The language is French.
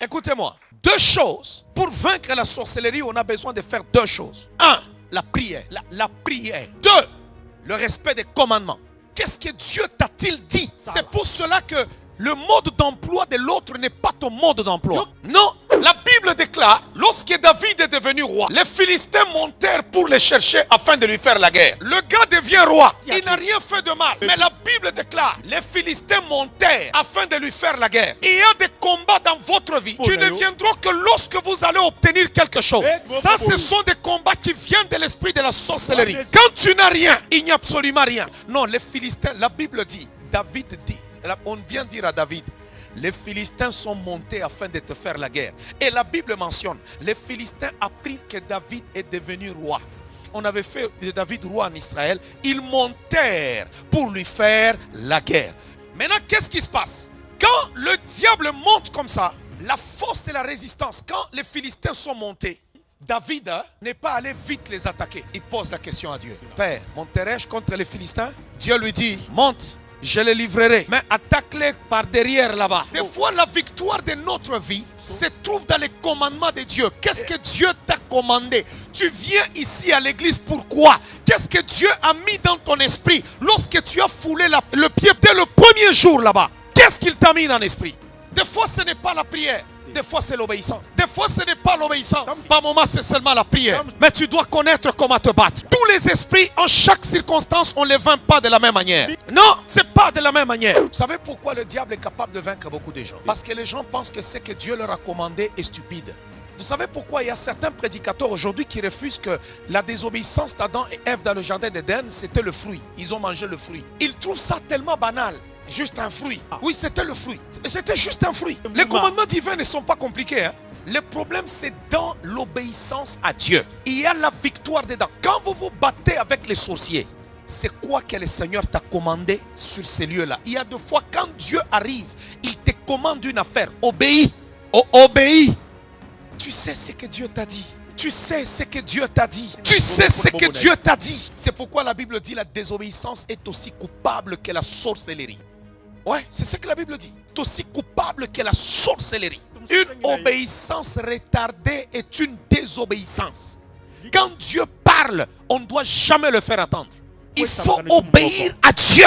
Écoutez-moi. Deux choses. Pour vaincre la sorcellerie, on a besoin de faire deux choses. Un, la prière. La prière. Deux, le respect des commandements. Qu'est-ce que Dieu t'a-t-il dit? C'est pour cela que le mode d'emploi de l'autre n'est pas ton mode d'emploi. Non, la Bible déclare, lorsque David est devenu roi, les Philistins montèrent pour le chercher afin de lui faire la guerre. Le gars devient roi, il n'a rien fait de mal. Mais la Bible déclare, les Philistins montèrent afin de lui faire la guerre. Il y a des combats dans votre vie qui ne viendront que lorsque vous allez obtenir quelque chose. Ça, ce sont des combats qui viennent de l'esprit de la sorcellerie. Quand tu n'as rien, il n'y a absolument rien. Non, les Philistins, la Bible dit, David dit, on vient dire à David, les Philistins sont montés afin de te faire la guerre. Et la Bible mentionne, les Philistins apprirent que David est devenu roi. On avait fait de David roi en Israël. Ils montèrent pour lui faire la guerre. Maintenant, qu'est-ce qui se passe? Quand le diable monte comme ça, la force de la résistance, quand les Philistins sont montés, David n'est pas allé vite les attaquer. Il pose la question à Dieu. Père, monterai-je contre les Philistins? Dieu lui dit, monte. Je les livrerai, mais attaque-les par derrière là-bas. Des fois, la victoire de notre vie se trouve dans les commandements de Dieu. Qu'est-ce que Dieu t'a commandé? Tu viens ici à l'église, pourquoi? Qu'est-ce que Dieu a mis dans ton esprit lorsque tu as foulé le pied dès le premier jour là-bas? Qu'est-ce qu'il t'a mis dans l'esprit? Des fois, ce n'est pas la prière. Des fois, c'est l'obéissance. Des fois, ce n'est pas l'obéissance. Par moment, c'est seulement la prière. Mais tu dois connaître comment te battre. Tous les esprits, en chaque circonstance, on ne les vainc pas de la même manière. Non, ce n'est pas de la même manière. Vous savez pourquoi le diable est capable de vaincre beaucoup de gens? Parce que les gens pensent que ce que Dieu leur a commandé est stupide. Vous savez pourquoi il y a certains prédicateurs aujourd'hui qui refusent que la désobéissance d'Adam et Ève dans le jardin d'Éden, c'était le fruit. Ils ont mangé le fruit. Ils trouvent ça tellement banal. Juste un fruit. Oui, c'était le fruit. C'était juste un fruit. Les commandements divins ne sont pas compliqués. Hein? Le problème, c'est dans l'obéissance à Dieu. Il y a la victoire dedans. Quand vous vous battez avec les sorciers, c'est quoi que le Seigneur t'a commandé sur ces lieux-là? Il y a deux fois, quand Dieu arrive, il te commande une affaire. Obéis. Oh, obéis. Tu sais ce que Dieu t'a dit. Tu sais ce que Dieu t'a dit. Tu sais ce que Dieu t'a dit. C'est pourquoi la Bible dit la désobéissance est aussi coupable que la sorcellerie. Ouais, c'est ce que la Bible dit. C'est aussi coupable que la sorcellerie. Une obéissance retardée est une désobéissance. Quand Dieu parle, on ne doit jamais le faire attendre. Il faut obéir à Dieu.